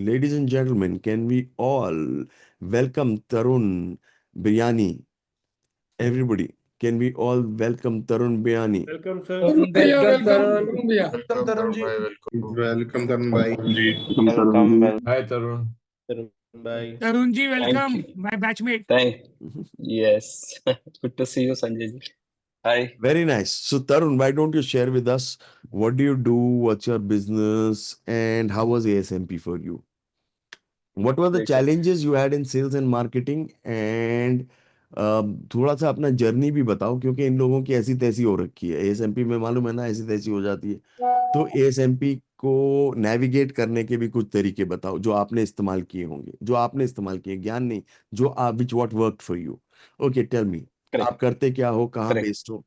ladies and gentlemen, can we all welcome Tarun Biryani? Everybody, can we all welcome Tarun Biryani? Welcome, sir. Tarun भैया Welcome, welcome Tarun. tarun भैया Welcome, Tarun ji. Welcome तरुण भाई। Welcome, Hi, Tarun. bye. tarun ji Thank welcome you. my batchmate Thank. Yes. Good to see you, Sanjay ji. Hi. Very nice. So, Tarun, why don't you share with us what do you do, what's your business, and how was ASMP for you? What were the Great, sir. challenges you had in sales and marketing? And थोड़ा सा अपना journey भी बताओ, क्योंकि इन लोगों की ऐसी तैसी हो रखी है। एएसएमपी में मालूम है ना, ऐसी तैसी हो जाती है। तो एएसएमपी को नेविगेट करने के भी कुछ तरीके बताओ जो आपने इस्तेमाल किए होंगे, जो आपने इस्तेमाल किए, ज्ञान नहीं, जो आप which what worked for you. Okay, tell me, Correct. आप करते क्या हो, कहाँ Correct. बेस्ड हो?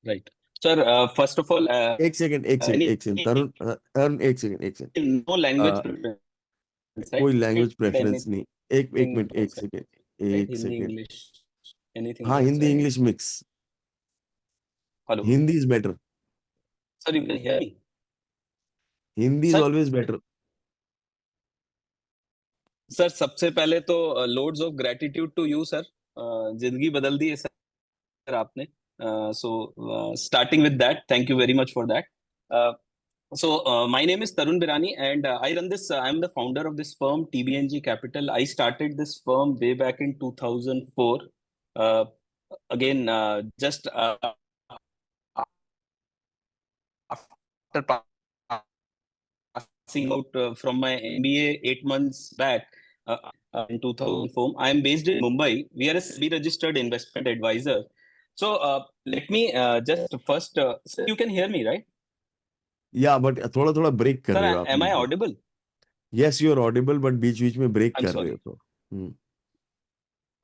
Right. Sir, first of all, एक सेकंड तरुण, तरुण एक second. no language preference, right? कोई लैंग्वेज प्रेफरेंस नहीं। एक मिनट, एक outside, सेकंड, right? एक Hindi, सेकंड। English, anything हाँ, works. Hindi English mix. Hello. Hindi is better. Sir, you can hear me? Hindi is Sir, always better. Sir सबसे पहले तो loads of gratitude to you sir, जिंदगी बदल दी है सर आपने। So starting with that, thank you very much for that. So my name is Tarun Birani and I run this, I'm the founder of this firm TBNG Capital. I started this firm way back in 2004. Uh, again, just after passing out from my MBA 8 months back in 2004. I am based in Mumbai. We are a SEBI registered investment advisor. So let me just first, sir, you can hear me, right? या but थोड़ा थोड़ा break कर Sir, रहे हो आप am I बीच में। audible? Yes, you are audible, but बीच बीच में ब्रेक I'm कर रहे हो sorry. तो। Hmm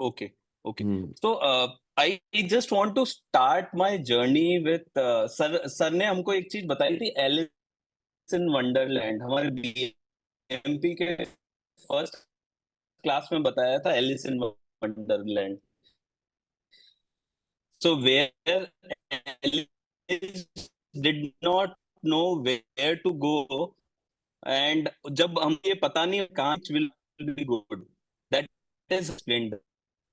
Okay, okay. Hmm So I just want to start my journey with sir ने हमको एक चीज बताई थी, एलिस इन वंडरलैंड। हमारे बीएमपी के फर्स्ट क्लास में बताया था Alice in Wonderland. So where Alice did not know where to go, and जब हम ये पता नहीं कहाँ will be good, that is explained.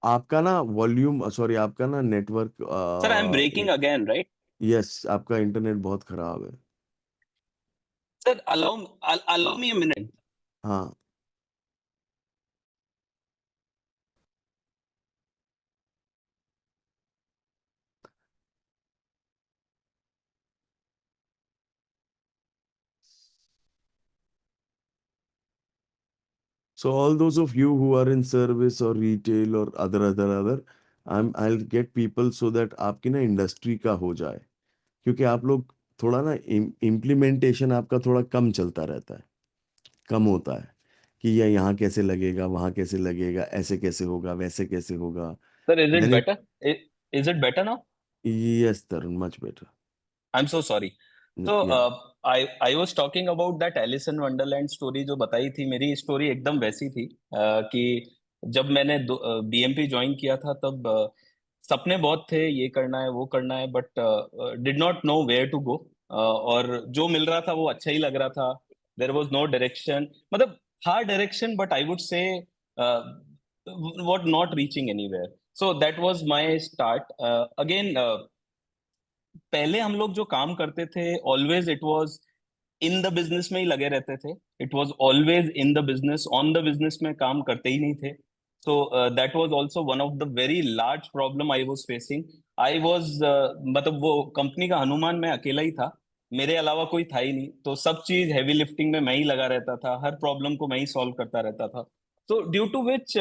आपका ना वॉल्यूम, सॉरी, आपका ना network, Sir, I'm breaking again, right? Yes, आपका इंटरनेट बहुत खराब है। Sir, allow me a minute. हाँ, so all those of you who are in service or retail or other, I'll get people so that आपकी ना industry का हो जाए, क्योंकि आप लोग थोड़ा ना इम्प्लीमेंटेशन आपका थोड़ा कम चलता रहता है, कम होता है कि ये यहाँ कैसे लगेगा, वहाँ कैसे लगेगा, ऐसे कैसे होगा, वैसे कैसे होगा। Sir, is it मैंने better? Is it better now? Yes Tarun, much better. I'm so sorry. So I was talking about that Alice in Wonderland story जो बताई थी। मेरी स्टोरी एकदम वैसी थी कि जब मैंने बीएमपी ज्वाइन किया था तब सपने बहुत थे, ये करना है वो करना है, but did not know where to go. और जो मिल रहा था वो अच्छा ही लग रहा था। देयर वाज नो डायरेक्शन, मतलब था direction but I would say what not reaching anywhere. So that was my start. Again पहले हम लोग जो काम करते थे always it was in the business में ही लगे रहते थे। It was always in the business, on the business में काम करते ही नहीं थे। So that was also one of the very large problem I was facing. I was मतलब वो कंपनी का हनुमान मैं अकेला ही था, मेरे अलावा कोई था ही नहीं। तो सब चीज हैवी लिफ्टिंग में मैं ही लगा रहता था, हर प्रॉब्लम को मैं ही सॉल्व करता रहता था। So due to which,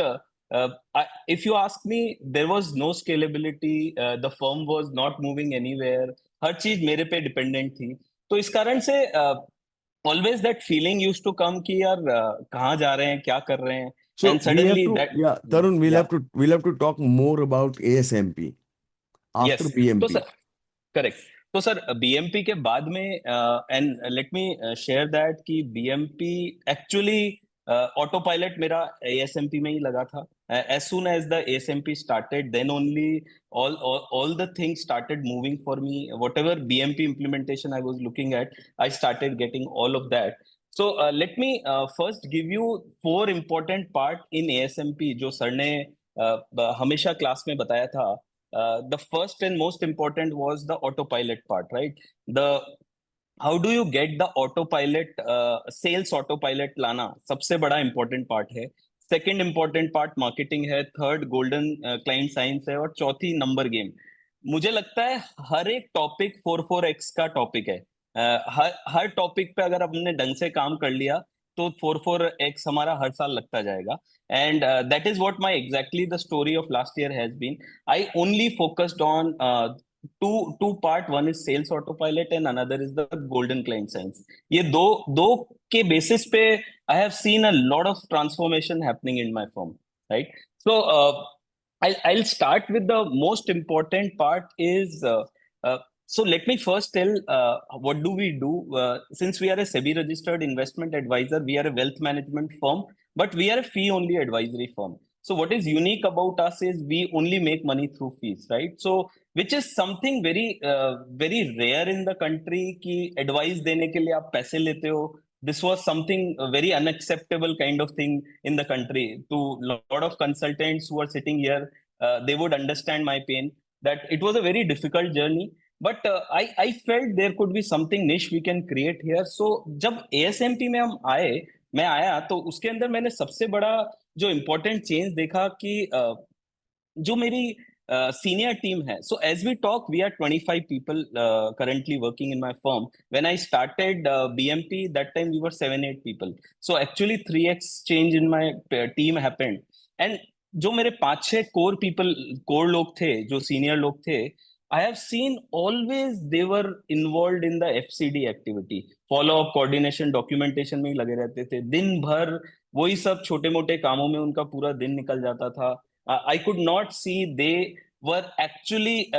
if you ask me, there was no scalability. The firm was not moving anywhere. हर चीज मेरे पे डिपेंडेंट थी। तो इस कारण से always that feeling used to come कि यार कहाँ जा रहे हैं, क्या कर रहे हैं, So and we have suddenly to, that yeah, Tarun, yeah we'll have to talk more about ASMP after yes। तो BMP. Sir correct. तो सर बीएमपी के बाद में and let me share that कि बीएमपी एक्चुअली ऑटो पायलट मेरा ASMP में ही लगा था। As soon as the ASMP started then only all the things started moving for me. Whatever BMP implementation I was looking at, I started getting all of that. So let me first give you 4 important part in ASMP जो sir ने हमेशा class में बताया था. The first and most important was the autopilot part, right? The how do you get the autopilot, sales autopilot लाना सबसे बड़ा important part है. सेकंड important part marketing है. थर्ड golden client science है. और चौथी number game. मुझे लगता है हर एक टॉपिक 44x का टॉपिक है. हर टॉपिक पे अगर हमने ढंग से काम कर लिया तो 44x हमारा हर साल लगता जाएगा. And that is what my exactly the story of last year has been. I only focused on two part. One is sales autopilot and another is the golden client science. ये दो के basis पे I have seen a lot of transformation happening in my firm, right? So I'll start with the most important part is so let me first tell what do we do. Since we are a SEBI registered investment advisor, we are a wealth management firm, but we are a fee only advisory firm. So what is unique about us is we only make money through fees, right? So which is something very rare in the country कि advice देने के लिए आप पैसे लेते हो. This was something very unacceptable kind of thing in the country. To lot of consultants who are sitting here, they would understand my pain that it was a very difficult journey. But I felt there could be something niche we can create here. So जब ASMP में मैं आया तो उसके अंदर मैंने सबसे बड़ा जो इम्पोर्टेंट चेंज देखा कि जो मेरी senior team hai. So as we talk, we are 25 people currently working in my firm. When I started BMP, that time we were 7-8 people. So actually 3x change in my team happened. And जो मेरे 5-6 core लोग थे, जो senior लोग थे, I have seen always they were involved in the FCD activity. Follow up, coordination, documentation में ही लगे रहते थे. दिन भर वही सब छोटे मोटे कामों में उनका पूरा दिन निकल जाता था. I could not see they were actually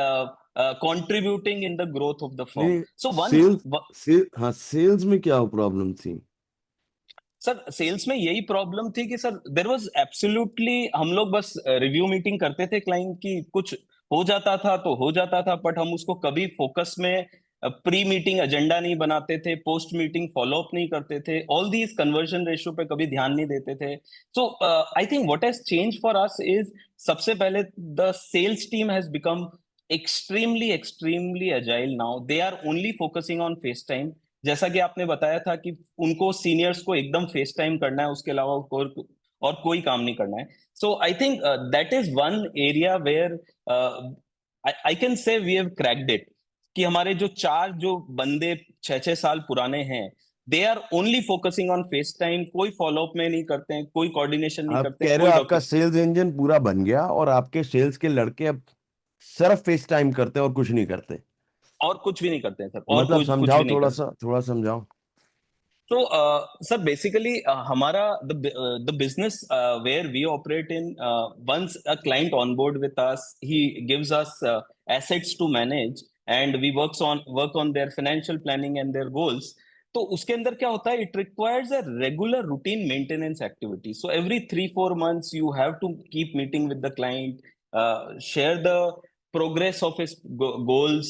contributing in the growth of the firm. नहीं, So one हाँ, सेल्स में क्या प्रॉब्लम थी? सर सेल्स में यही प्रॉब्लम थी कि सर देयर वाज एब्सोल्युटली हम लोग बस रिव्यू मीटिंग करते थे क्लाइंट की, कुछ हो जाता था तो हो जाता था, बट हम उसको कभी फोकस में प्री मीटिंग एजेंडा नहीं बनाते थे, पोस्ट मीटिंग फॉलो अप नहीं करते थे, ऑल दीज कन्वर्जन रेशियो पे कभी ध्यान नहीं देते थे. So I think what has change for us is सबसे पहले the sales team has become extremely agile now. They are only focusing on face time. जैसा कि आपने बताया था कि उनको सीनियर्स को एकदम फेस टाइम करना है, उसके अलावा और कोई काम नहीं करना है. So I think that is one area where I can say we have cracked it. कि हमारे जो बंदे 6-6 साल पुराने हैं, they are only focusing on face time. कोई फॉलो अप में नहीं करते हैं, कोई कोऑर्डिनेशन नहीं आप करते कह हैं, रहे हो कोई आपका सेल्स इंजन पूरा बन गया और आपके सेल्स के लड़के अब सिर्फ फेस टाइम करते हैं और कुछ नहीं करते? और कुछ भी नहीं करते हैं सर, और मतलब कुछ समझाओ, भी नहीं करते. थोड़ा समझाओ. So, sir, basically, हमारा the business where we operate in, once a client on board with us, he gives us assets to manage, and we work on their financial planning and their goals. तो उसके अंदर क्या होता है? It requires a regular routine maintenance activity. So every 3-4 months, you have to keep meeting with the client, share the progress of his goals,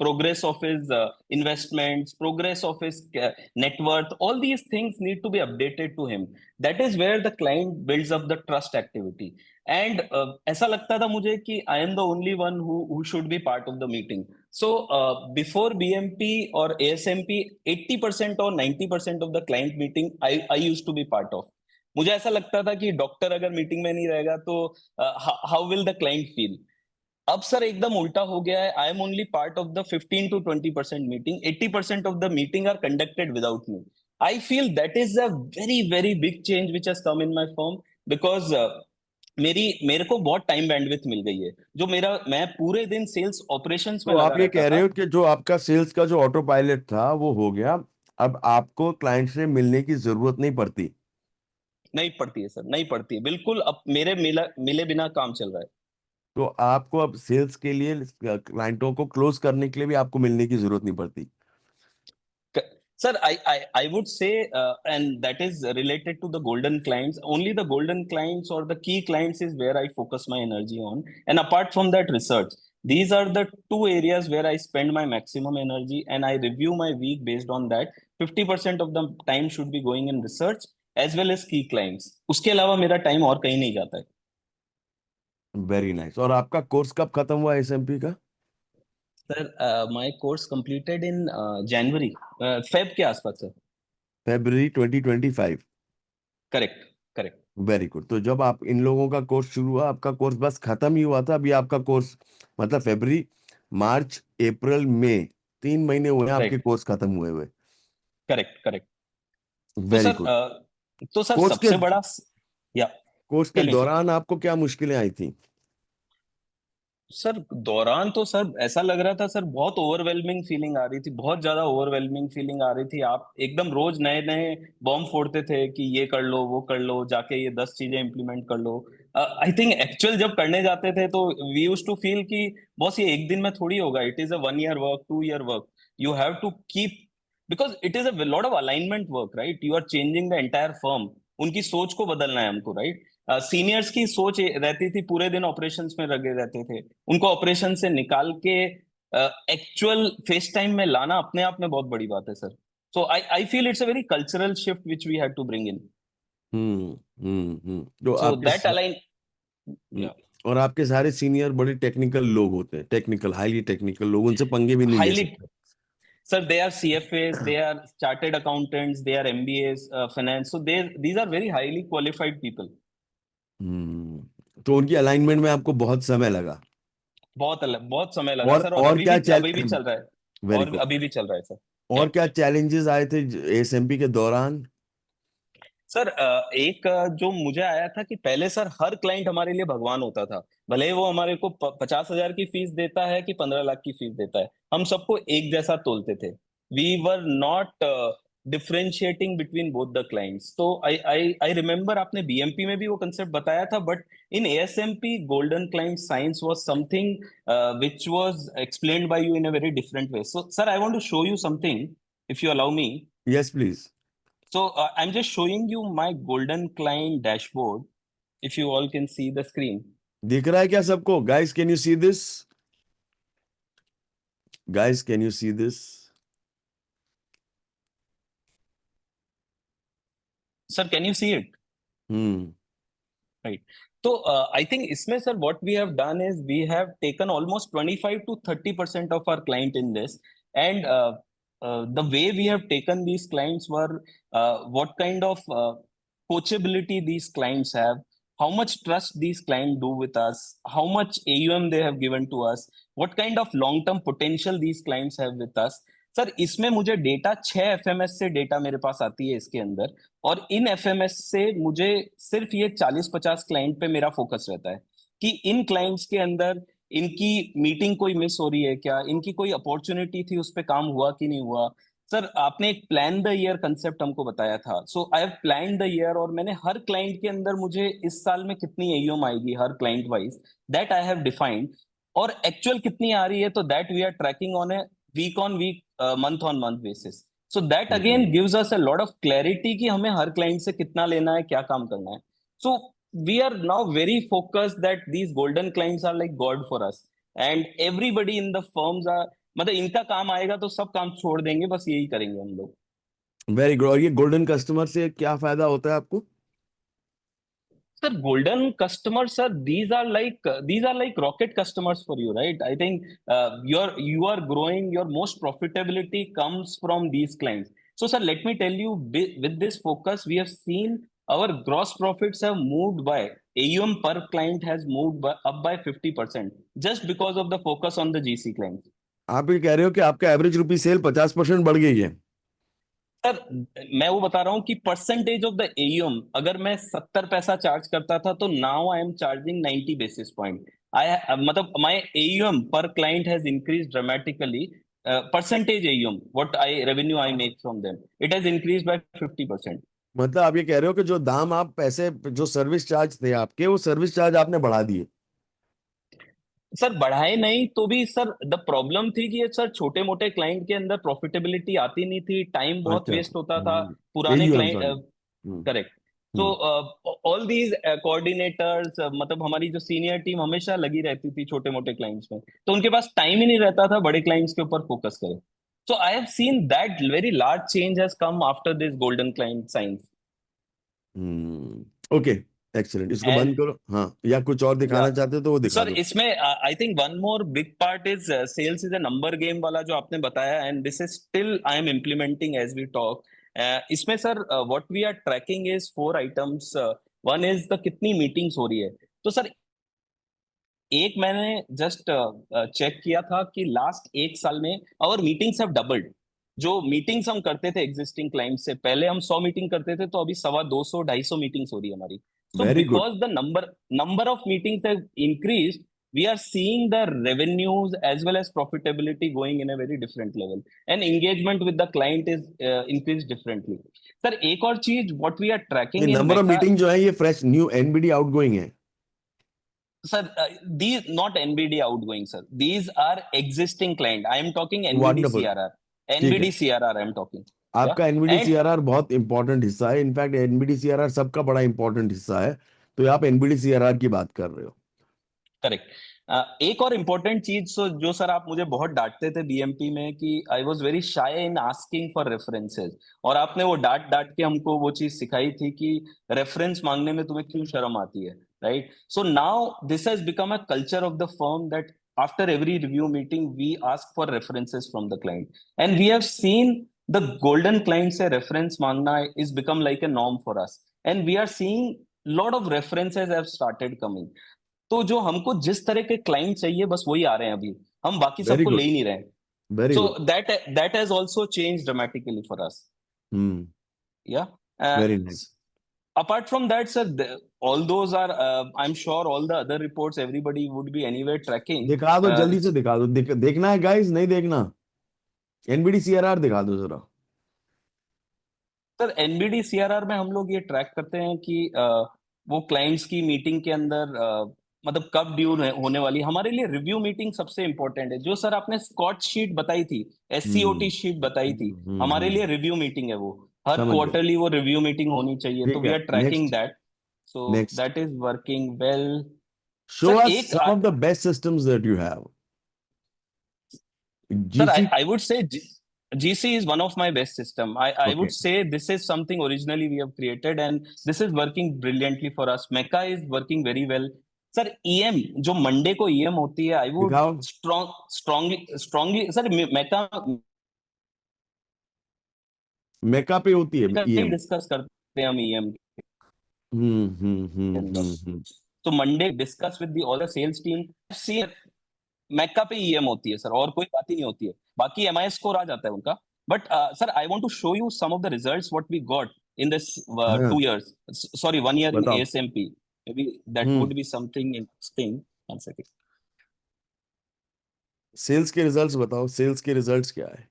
progress of his investments, progress of his net worth. All these things need to be updated to him. That is where the client builds up the trust activity. And ऐसा लगता था मुझे कि I am the only one who should be part of the meeting. So before BMP or ASMP, 80% or 90% of the client meeting I used to be part of. मुझे ऐसा लगता था कि डॉक्टर अगर मीटिंग में नहीं रहेगा तो how will the client feel. अब सर एकदम उल्टा हो गया है. I am only part of the 15-20% meeting. 80% of the meeting are conducted without me. I feel that is a very big change which has come in my firm, because मेरे को बहुत time bandwidth मिल गई है. मैं पूरे दिन sales operations में तो लगा आप ये रहता कह रहे था. हो कि जो आपका सेल्स का जो ऑटो पायलट था वो हो गया, अब आपको क्लाइंट से मिलने की जरूरत नहीं पड़ती? नहीं पड़ती है सर, नहीं पड़ती है बिल्कुल. अब मेरे मिले बिना काम चल रहा है. तो आपको अब सेल्स के लिए क्लाइंटों को क्लोज करने के लिए भी आपको मिलने की जरूरत नहीं पड़ती? Sir, I would say, and that is related to the golden clients. Only the golden clients or the key clients is where I focus my energy on. And apart from that, research. These are the two areas where I spend my maximum energy, and I review my week based on that. 50% of the time should be going in research as well as key clients. उसके अलावा मेरा time और कहीं नहीं जाता है। Very nice. और आपका कोर्स कब खत्म हुआ एसएमपी का? Sir my course completed in January, Feb के आसपास sir. February 2025। Correct, correct. Very good. तो जब आप इन लोगों का कोर्स शुरू हुआ, आपका कोर्स बस खत्म ही हुआ था? अभी आपका कोर्स मतलब फरवरी, मार्च, अप्रैल, मई, 3 महीने हुए हैं आपके राइट, कोर्स खत्म हुए हुए। Correct, correct. तो वेरी सर गुड। कोर्स के सबसे बड़ा, या कोर्स के टेल मी सर। दौरान आपको क्या मुश्किलें आई थी? सर दौरान तो सर ऐसा लग रहा था सर, बहुत ओवरवेलमिंग फीलिंग आ रही थी, बहुत ज्यादा ओवरवेलमिंग फीलिंग आ रही थी। आप एकदम रोज नए नए बॉम्ब फोड़ते थे कि ये कर लो, वो कर लो, जाके ये 10 चीजें इंप्लीमेंट कर लो। आई थिंक एक्चुअल जब करने जाते थे तो वी यूज टू फील कि बॉस ये एक दिन में थोड़ी होगा, it is a 1 year work, 2 year work. You have to keep, because it is a lot of alignment work, right? You are changing the entire firm. उनकी सोच को बदलना है हमको, राइट? सीनियर्स की सोच रहती थी पूरे दिन ऑपरेशंस में लगे रहते थे, उनको ऑपरेशन से निकाल के एक्चुअल फेस टाइम में लाना अपने आप में बहुत बड़ी बात है sir. So I feel it's a very cultural shift which we had to bring in. तो सो आपके दैट अलाइन, हम्म, और आपके सारे सीनियर बड़े टेक्निकल लोग होते हैं, टेक्निकल, हाईली टेक्निकल लोग, उनसे पंगे भी नहीं ले हाईली, सकते। sir, they are CFAs, they are chartered accountants, they are MBAs, finance, so these are very highly qualified people. तो उनकी अलाइनमेंट में आपको बहुत समय लगा? बहुत समय लगा सर, और और क्या अभी भी चल रहा है। वेरी और गुड। अभी भी चल रहा है सर। या और क्या चैलेंजेस आए थे एसएमपी के दौरान? सर, एक जो मुझे आया था कि पहले सर हर क्लाइंट हमारे लिए भगवान होता था। भले ही वो हमारे को 50,000 की फीस देता है कि 15 लाख की फीस देता है, हम सबको एक जैसा तोलते थे। We were not differentiating between both the clients. तो आई रिमेम्बर आपने बीएमपी में भी वो कंसेप्ट बताया था, but in ASMP golden client science was something which was explained by you in a very different way. So sir, I want to show you something, if you allow me. Yes please. So I'm just showing you my golden client dashboard. If you all can see the screen. दिख रहा है क्या सबको? Guys can you see this? Guys can you see this? Sir, can you see it? Hmm. Right. So I think इसमें sir what we have done is we have taken almost 25 to 30% of our client in this, and the way we have taken these clients were what kind of coachability these clients have, how much trust these clients do with us, how much AUM they have given to us, what kind of long-term potential these clients have with us. Sir इसमें मुझे data 6 FMS से data मेरे पास आती है इसके अंदर, और इन FMS से मुझे सिर्फ ये 40-50 क्लाइंट पे मेरा फोकस रहता है कि इन क्लाइंट्स के अंदर इनकी मीटिंग कोई मिस हो रही है क्या, इनकी कोई अपॉर्चुनिटी थी उस पर काम हुआ कि नहीं हुआ। सर आपने एक प्लान द ईयर कंसेप्ट हमको बताया था, so I have plan the year, और मैंने हर क्लाइंट के अंदर मुझे इस साल में कितनी एयूएम आएगी हर client wise, that I have defined. और एक्चुअल कितनी आ रही है तो that we are tracking on week, month on month basis. So that again gives us a lot of clarity कि हमें हर क्लाइंट से कितना लेना है, क्या काम करना है। So we are now very focused that these golden clients are like god for us, and everybody in the firms are, मतलब इनका काम आएगा तो सब काम छोड़ देंगे, बस यही करेंगे हम लोग। Very good. और ये गोल्डन कस्टमर से क्या फायदा होता है आपको? Sir, golden customers, sir, these are like rocket customers for you, right? I think you are growing. Your most profitability comes from these clients. So, sir, let me tell you, with this focus, we have seen our gross profits have moved by AUM per client has moved up by 50% just because of the focus on the GC clients. आप ये कह रहे हो कि आपका average रुपी cell 50% बढ़ गई है? सर मैं वो बता रहा हूँ कि परसेंटेज ऑफ द एयूएम, अगर मैं 70 पैसा चार्ज करता था तो now I am charging 90 basis point. I मतलब माय एयूएम पर client has increase dramatically. Percentage AUM what I revenue I make from them, it has increase by 50%। मतलब आप ये कह रहे हो कि जो दाम आप पैसे, जो सर्विस चार्ज थे आपके, वो सर्विस चार्ज आपने बढ़ा दिए? सर बढ़ाए नहीं तो भी सर द प्रॉब्लम थी कि ये सर छोटे मोटे क्लाइंट के अंदर प्रॉफिटेबिलिटी आती नहीं थी, टाइम बहुत अच्छा। वेस्ट होता था पुराने एयूएम, क्लाइंट। सॉरी। करेक्ट। तो हम्म। ऑल दीज कोऑर्डिनेटर्स, मतलब हमारी जो सीनियर टीम हमेशा लगी रहती थी छोटे मोटे क्लाइंट्स में, तो उनके पास टाइम ही नहीं रहता था बड़े क्लाइंट्स के ऊपर फोकस करें। So I have seen that very large change has come after this golden client signs. Okay, excellent, इसको And बंद करो। हाँ, या कुछ और दिखाना yeah, चाहते हो तो वो दिखा सर दो। इसमें I think one more big part is sales is a number game वाला जो आपने बताया, and this is still I am implementing as we talk. इसमें sir what we are tracking is 4 items. One is the कितनी meetings हो रही है। तो सर एक मैंने जस्ट चेक किया था कि लास्ट 1 साल में आवर मीटिंग्स हैव डबल्ड। जो मीटिंग्स हम करते थे एग्जिस्टिंग क्लाइंट से, पहले हम 100 मीटिंग करते थे, तो अभी 125 250 मीटिंग्स हो रही है हमारी। So very good. Because the number of meetings have increase, we are seeing the revenues as well as profitability going in a very different level, and engagement with the client is increased differently. Sir एक और चीज what we are ये tracking in number of Mecca, meeting जो है ये fresh new NBD outgoing है। sir, these not NBD outgoing, sir. These are existing client. I am talking NBD wonderful, CRR. ठीक है। NBD CRR I am talking. Yeah. आपका NBD And CRR बहुत important हिस्सा है, इनफैक्ट एनबीडी सीआरआर सबका बड़ा important हिस्सा है, तो आप एनबीडी सीआरआर की बात कर रहे हो। करेक्ट। एक और इम्पोर्टेंट चीज जो सर आप मुझे बहुत डांटते थे बीएमपी में कि I was very shy in asking for references, और आपने वो डांट डांट के हमको वो चीज सिखाई थी कि रेफरेंस मांगने में तुम्हें क्यों शर्म आती है, right? So now this has become a culture of the firm that after every review meeting we ask for references from the client, and we have seen the golden client से reference मांगना is become like a norm for us, and we are seeing lot of references have started coming. तो जो हमको जिस तरह के client चाहिए बस वही आ रहे हैं अभी, हम बाकी वेरी सबको ले गुड, ही नहीं रहे हैं। Very so good. That has also change dramatically for us. Yeah very nice. apart from that, sir, all those are I'm sure all the other reports everybody would be anyway tracking. दिखा दो, जल्दी से दिखा दो। देखना है guys, नहीं देखना? एनबीडी सीआरआर दिखा दो जरा। सर एनबीडी सीआरआर में हम लोग ये ट्रैक करते हैं कि वो क्लाइंट्स की मीटिंग के अंदर मतलब कब ड्यू होने वाली। हमारे लिए रिव्यू मीटिंग सबसे इंपॉर्टेंट है। जो सर आपने स्कॉट शीट बताई थी, एससीओटी शीट बताई थी, हमारे लिए रिव्यू मीटिंग है वो। हर समझ गया। क्वार्टरली वो रिव्यू मीटिंग होनी चाहिए, तो ठीक वी है, are tracking next. That. So next, that is working well. Show sir us एक some of the best systems that you have. Sir, GC. I would say GC is one of my best system. I okay, would say this is something originally we have created, and this is working brilliantly for us. Mecca is working very well. Sir, EM जो Monday को EM होती है, I would दिखाओ। strongly sir Mecca मेका पे होती है EM. Discuss करते हैं हम EM के अंदर। हम्म। तो Monday discuss with all the sales team. सी मैका पे ईएम होती है सर, और कोई बात ही नहीं होती है। बाकी एमआई स्कोर आ जाता है उनका। But sir I want to show you some of the results what we got in this हाँ, 2 years, सॉरी 1 year in बताओ। ASMP, maybe that हम्म, would be something interesting. One second. Sales के results बताओ, sales के results क्या है?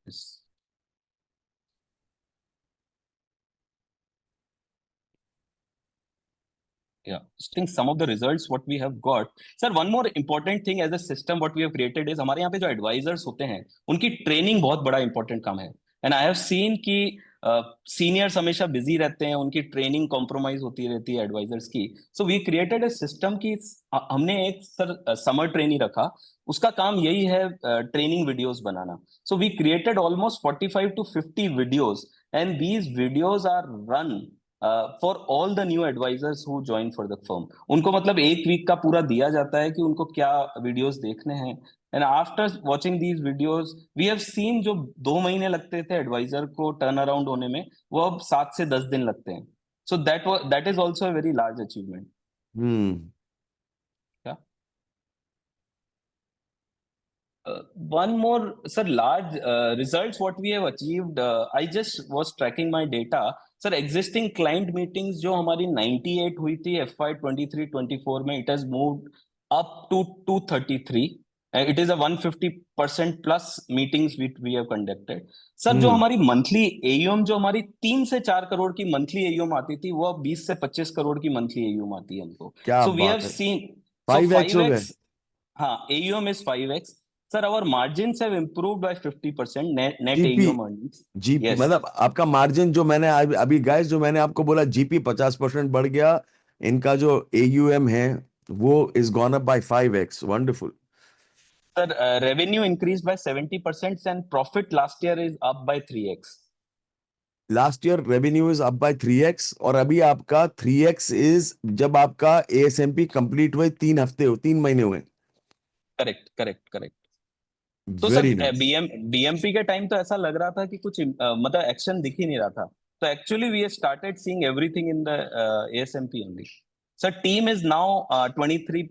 Yes. Yeah, seeing some of the results what we have got. Sir, one more important thing as a system what we have created is हमारे यहाँ पे जो advisors होते हैं उनकी training बहुत बड़ा important काम है। And I have seen कि सीनियर्स हमेशा बिजी रहते हैं, उनकी ट्रेनिंग कॉम्प्रोमाइज होती रहती है एडवाइजर्स की। So we created a system की हमने एक सर समर ट्रेनिंग रखा, उसका काम यही है ट्रेनिंग वीडियोस बनाना। So we created almost 45 to 50 videos, and these videos are run for all the new advisors who join for the firm. उनको मतलब 1 वीक का पूरा दिया जाता है कि उनको क्या वीडियोस देखने हैं। And after watching these videos we have seen जो 2 महीने लगते थे एडवाइजर को टर्न अराउंड होने में, वो अब 7 से 10 दिन लगते हैं। सो that is also a very large achievement. Hmm. One more, sir, large results what we have achieved. I just was tracking my data. Sir, existing client meetings जो हमारी 98 हुई थी FY 23-24 में, it has moved up to 233. It is a 150% plus meetings which we have conducted. Sir जो हमारी monthly AUM जो हमारी 3 से 4 करोड़ की मंथली AUM आती थी, वो अब 20 से 25 करोड़ की मंथली AUM आती है हमको। क्या So we बात have है, seen, so 5x हो गए। 5x, हाँ, AUM is 5x. Sir, our margins have improved by 50%, net GP, AUM earnings. GP Yes. मतलब आपका मार्जिन जो मैंने अभी गाइस जो मैंने आपको बोला जीपी 50% बढ़ गया, इनका जो एयूएम है वो is gone up by 5x. Wonderful. Sir, revenue increased by 70% and profit last year is up by 3x. Last year revenue is up by 3x और अभी आपका 3x इज जब आपका एएसएमपी कंप्लीट हुए 3 महीने हुए. Correct correct correct. तो sir very nice. BMP के टाइम तो ऐसा लग रहा था कि कुछ मतलब एक्शन दिख ही नहीं रहा था. तो actually we started seeing everything in the ASMP only. Sir, team is now 23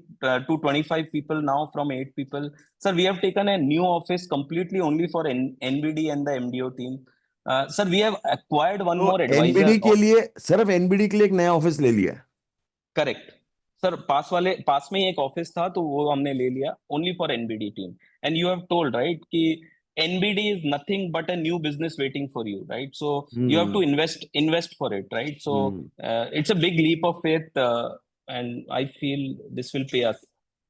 to 25 people now from 8 people. Sir, we have taken a new office completely only for NBD and the MDO team. Sir, we have acquired one तो more advisor. NBD के लिए सिर्फ NBD के लिए एक नया office ले लिया है. करेक्ट. सर पास में ही एक ऑफिस था तो वो हमने ले लिया only for NBD team. And you have told right कि NBD is nothing but a new business waiting for you, right? So you have to invest for it, right? So it's a big leap of faith and I feel this will pay us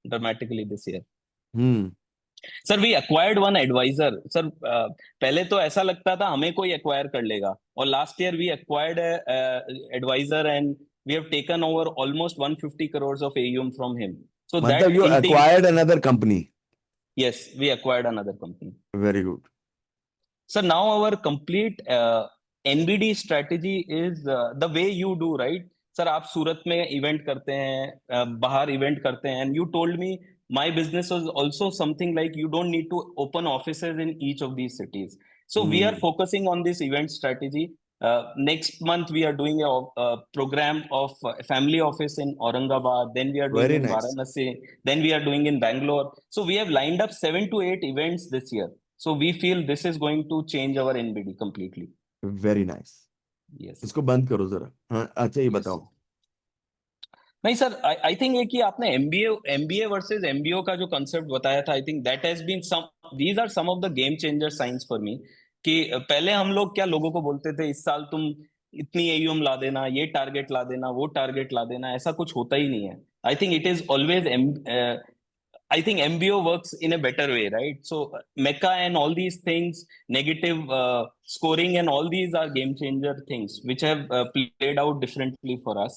dramatically this year. Sir we acquired one advisor. Sir पहले तो ऐसा लगता था हमें कोई acquire कर लेगा और last year we acquired advisor and we have taken over almost 150 crores of AUM from him. So that मतलब you acquired another company. yes, we acquired another company. Very good. So now our complete NBD strategy is the way you do, right? Sir आप सूरत में event करते हैं, बाहर event करते हैं, and you told me my business was also something like you don't need to open offices in each of these cities. So we are focusing on this event strategy. Next month we are doing a program of family office in Aurangabad. Then we are doing Very in nice. Varanasi. Then we are doing in Bangalore. So we have lined up 7 to 8 events this year. So we feel this is going to change our NBD completely. Very nice. Yes. इसको बंद करो जरा. हाँ, अच्छा ये Yes. बताओ. नहीं sir, I think ये कि आपने एमबीए वर्सेस एमबीओ का जो कंसेप्ट बताया था, I think that has been some, these are some of the game changer science for me. कि पहले हम लोग क्या लोगों को बोलते थे इस साल तुम इतनी एयूएम ला देना, ये टारगेट ला देना, वो टारगेट ला देना, ऐसा कुछ होता ही नहीं है. I think it is always I think MBO works in a better way, right? So Mecca and all these things, negative scoring and all these are game changer things which have played out differently for us.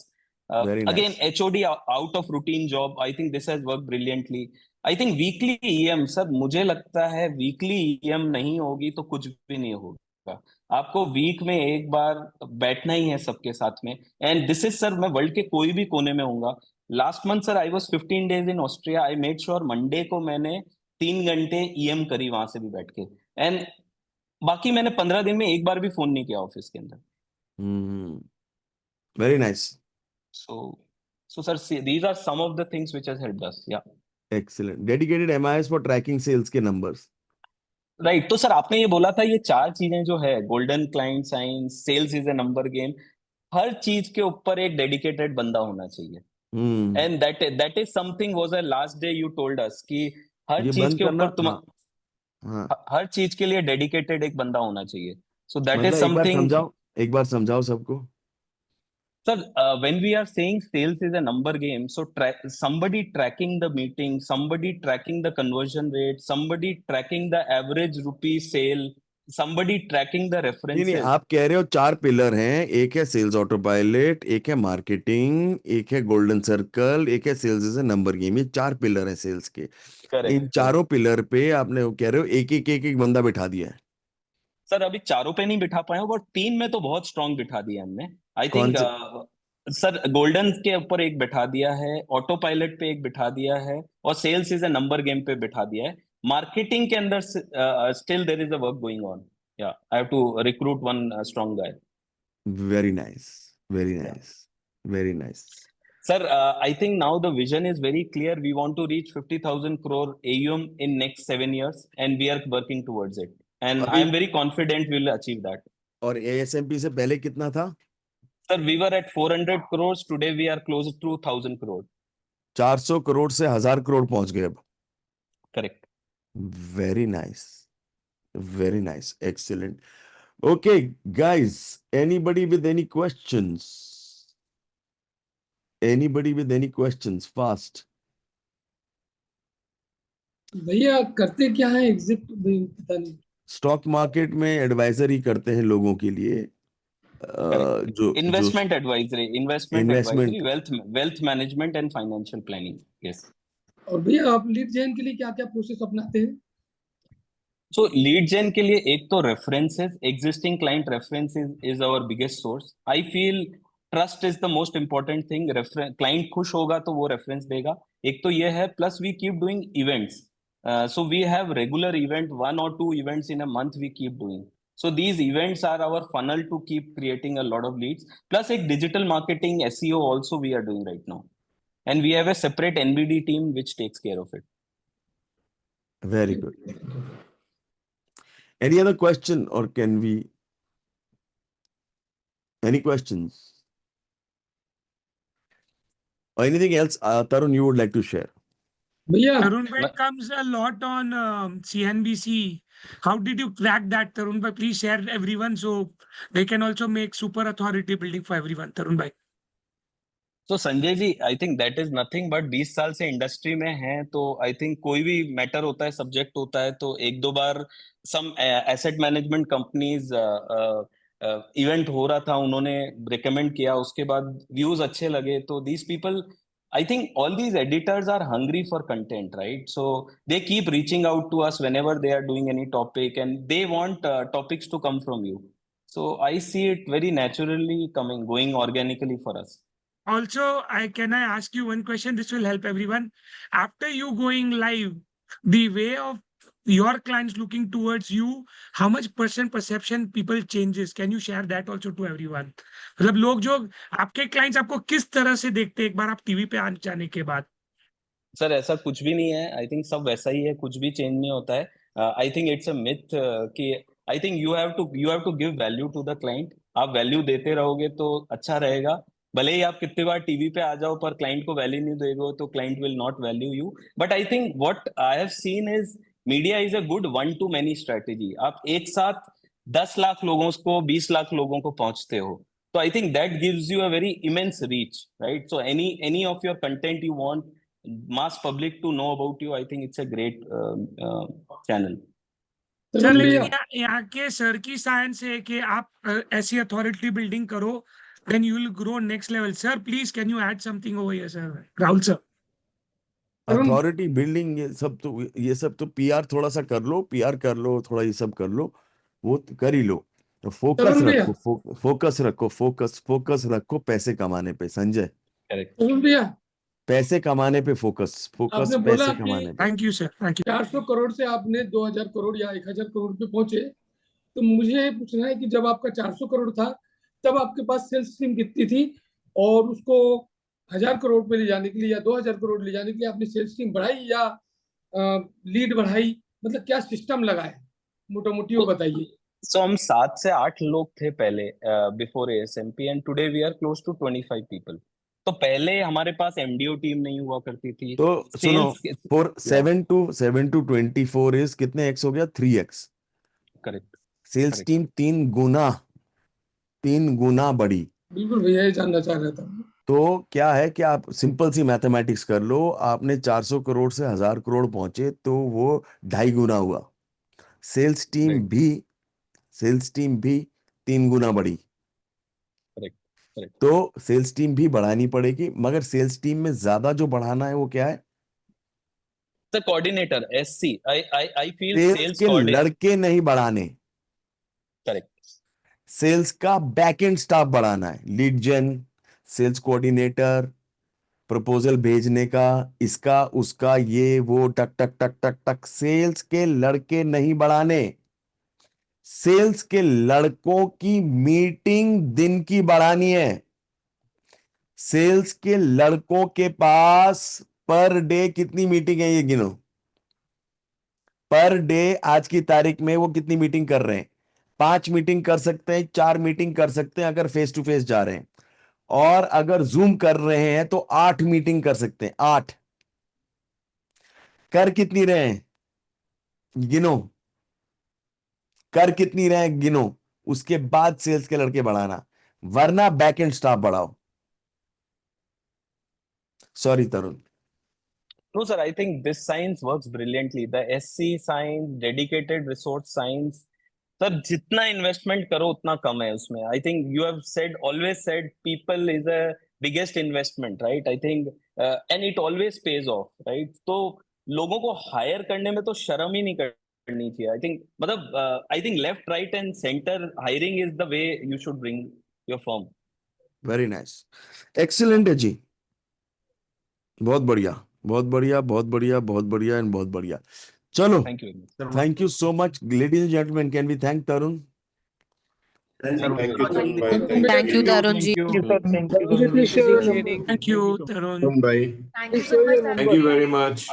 Very Again, nice. HOD out of routine job, I think this has worked brilliantly. I think weekly EM, sir मुझे लगता है weekly EM नहीं होगी तो कुछ भी नहीं होगा. आपको वीक में एक बार बैठना ही है सबके साथ में. एंड दिस इज सर, मैं वर्ल्ड के कोई भी कोने में हूँ. Last month sir I was 15 days in Austria. I made sure Monday को मैंने 3 घंटे ईएम करी वहां से भी बैठ के. एंड बाकी मैंने 15 दिन में एक बार भी फोन नहीं किया ऑफिस के अंदर. Very nice. So sir these are some of the things which has helped us. Yeah excellent. Dedicated MIS for tracking sales के नंबर्स. राइट. तो सर आपने ये बोला था ये 4 चीजें जो है, golden client science, sales is a number game, हर चीज के ऊपर एक डेडिकेटेड बंदा होना चाहिए. And that is something was a last day you told us कि हर ये चीज बंद के करना. ऊपर तुम हाँ. हर चीज के लिए डेडिकेटेड एक बंदा होना चाहिए. सो दैट इज मतलब समथिंग. एक बार समझाओ सबको. Sir when we are saying sales is a number game, so somebody tracking the meeting, somebody tracking the conversion rate, somebody tracking the average rupee sale, somebody tracking the नहीं, references. आप कह रहे हो 4 pillar हैं. एक है sales auto pilot, एक है मार्केटिंग, एक है गोल्डन सर्कल, एक है sales is a number game. ये 4 पिलर हैं सेल्स के. इन करेक्ट चारों करेक्ट. पिलर पे आपने वो कह रहे हो एक बंदा बिठा दिया है. सर अभी चारों पे नहीं बिठा पाए हो बट 3 में तो बहुत स्ट्रांग बिठा दिया हमने. आई कौन थिंक से? सर गोल्डन के ऊपर एक बिठा दिया है, ऑटो पायलट पे एक बिठा दिया है, और sales is a number game पे बिठा दिया है. मार्केटिंग के अंदर still there is a work going on. Yeah I have to recruit one strong guy. Very nice. Very yeah nice. Very nice. Sir I think now the vision is very clear. We want to reach 50,000 crore AUM in next 7 years and we are working towards it, and I अभी am very confident we will achieve that. और एएसएमपी से पहले कितना था? Sir, we were at 400 crores. Today we are close to 1,000 crore. 400 crore से 1000 करोड़ पहुंच गए अब. Correct. Very nice. Very nice. Excellent. Okay, guys, anybody with any questions? Anybody with any questions? Fast. भैया करते क्या है एग्जिट, पता नहीं. स्टॉक मार्केट में एडवाइजरी करते हैं लोगों के लिए. जो Investment advisory, investment wealth management and financial planning. Yes. और भैया आप लीड जेन के लिए क्या क्या प्रोसेस अपनाते हैं? So lead gen के लिए एक तो references, existing client references is our biggest source. I feel trust is the most important thing. Client खुश होगा तो वो reference देगा. एक तो ये है, plus we keep doing events. So we have regular event, 1 or 2 events in a month we keep doing. So these events are our funnel to keep creating a lot of leads. Plus एक digital marketing SEO also we are doing right now. And we have a separate NBD team which takes care of it. Very good. Any other question, or can we? Any questions? Or anything else, Tarun, you would like to share? भैया Tarun bhai comes a lot on CNBC. How did you crack that, Tarun bhai? Please share everyone so they can also make super authority building for everyone. Tarun bhai. तो Sanjay ji, I think that is nothing but 20 साल से industry में हैं, तो I think कोई भी matter होता है, सब्जेक्ट होता है, तो एक दो बार सम एसेट मैनेजमेंट कंपनीज इवेंट हो रहा था, उन्होंने रिकमेंड किया, उसके बाद व्यूज अच्छे लगे, तो these people, I think all these editors are hungry for content, right? So they keep reaching out to us whenever they are doing any topic and they want topics to come from you. So I see it very naturally going organically for us. Also, can I ask you one question? This will help everyone. After you going live, the way of your clients looking towards you, how much perception people changes? Can you share that also to everyone? मतलब लोग जो आपके clients आपको किस तरह से देखते हैं एक बार आप टीवी पे आने जाने के बाद? सर ऐसा कुछ भी नहीं है, आई थिंक सब वैसा ही है, कुछ भी चेंज नहीं होता है. I think it's a myth कि I think you have to give value to the client. आप वैल्यू देते रहोगे तो अच्छा रहेगा. भले ही आप कितने बार टीवी पे आ जाओ, पर क्लाइंट को वैल्यू नहीं दोगे तो client will not value you. But I think what I have seen is media is a good one two many strategy. आप एक साथ 10 लाख लोगों को, 20 लाख लोगों को पहुंचते हो, तो आई think that gives you a very immense reach, right? So any of your content you want mass public to know about you, I think it's a great channel. Sir Tarun लेकिन भैया यहाँ के सर की साइंस है कि आप ऐसी authority building करो, then you will grow next level. Sir, please can you add something over here, sir? Rahul sir. Tarun authority building, ये सब तो पीआर थोड़ा सा कर लो, पीआर कर लो, थोड़ा ये सब कर लो, वो तो कर ही लो. तो फोकस तरुण भैया रखो, फोकस रखो पैसे कमाने पे. संजय, Correct. तरुण भैया पैसे कमाने पे फोकस आपने बोला पैसे कि कमाने पे. Thank you, sir. Thank you. 400 crore से आपने 2000 करोड़ या 1000 करोड़ पे पहुंचे, तो मुझे ये पूछना है कि जब आपका 400 करोड़ था तब आपके पास सेल्स टीम कितनी थी, और उसको 1000 करोड़ पे ले जाने के लिए या 2000 करोड़ ले जाने के लिए आपने सेल्स टीम बढ़ाई या लीड बढ़ाई, मतलब क्या सिस्टम लगाए, मोटा मोटी वो बताइए. So हम 7 से 8 लोग थे पहले before ASMP, and today we are close to 25 people. तो पहले हमारे पास MDO टीम नहीं हुआ करती थी. तो सुनो, सेल्स, फॉर 7 to 24 इज कितने एक्स हो गया? 3x. करेक्ट. सेल्स टीम 3 गुना बढ़ी. बिल्कुल भैया, ये जानना चाह रहा था. तो क्या है कि आप सिंपल सी मैथमेटिक्स कर लो, आपने 400 करोड़ से 1000 करोड़ पहुंचे तो वो 2.5 गुना हुआ. Sales team Right. भी 3 गुना बढ़ी. करेक्ट. करेक्ट. तो सेल्स टीम भी बढ़ानी पड़ेगी, मगर सेल्स टीम में ज्यादा जो बढ़ाना है वो क्या है? The coordinator, SC. I feel sales sales के कोऑर्डिनेटर. लड़के नहीं बढ़ाने, करेक्ट. सेल्स का बैक एंड स्टाफ बढ़ाना है. Lead gen, sales coordinator, proposal भेजने का, इसका उसका, ये वो, टक टक टक टक टक. सेल्स के लड़के नहीं बढ़ाने. सेल्स के लड़कों की मीटिंग दिन की बढ़ानी है. सेल्स के लड़कों के पास पर डे कितनी मीटिंग है ये गिनो. पर डे आज की तारीख में वो कितनी मीटिंग कर रहे हैं? 5 मीटिंग कर सकते हैं, 4 मीटिंग कर सकते हैं अगर फेस टू फेस जा रहे हैं, और अगर जूम कर रहे हैं तो 8 मीटिंग कर सकते हैं. 8 कर कितनी रहे हैं गिनो. कर कितनी रहे हैं गिनो. उसके बाद सेल्स के लड़के बढ़ाना, वरना बैक एंड स्टाफ बढ़ाओ. Sorry Tarun. No, sir, I think this science works brilliantly. The SC science, dedicated resource science, sir जितना इन्वेस्टमेंट करो उतना कम है उसमें. आई think you have said, always said, people is a biggest investment, right? I think and it always page of, right? तो लोगों को higher करने में तो शर्म ही नहीं करनी चाहिए. आई थिंक मतलब I think left, right and centre hiring is the way you should bring your firm. Very nice, excellent है जी, बहुत बढ़िया, बहुत बढ़िया, बहुत बढ़िया, बहुत बढ़िया एंड बहुत बढ़िया. चलो, thank you. Thank you so much ladies and gentleman. Can we thank Tarun? Thank you, Tarun bhai. Thank you, Tarun ji. Thank you, sir. Thank you. Please share your Sharing. Thank you, Tarun. Tarun bhai. Thank you so much. Thank Thank you you very very much.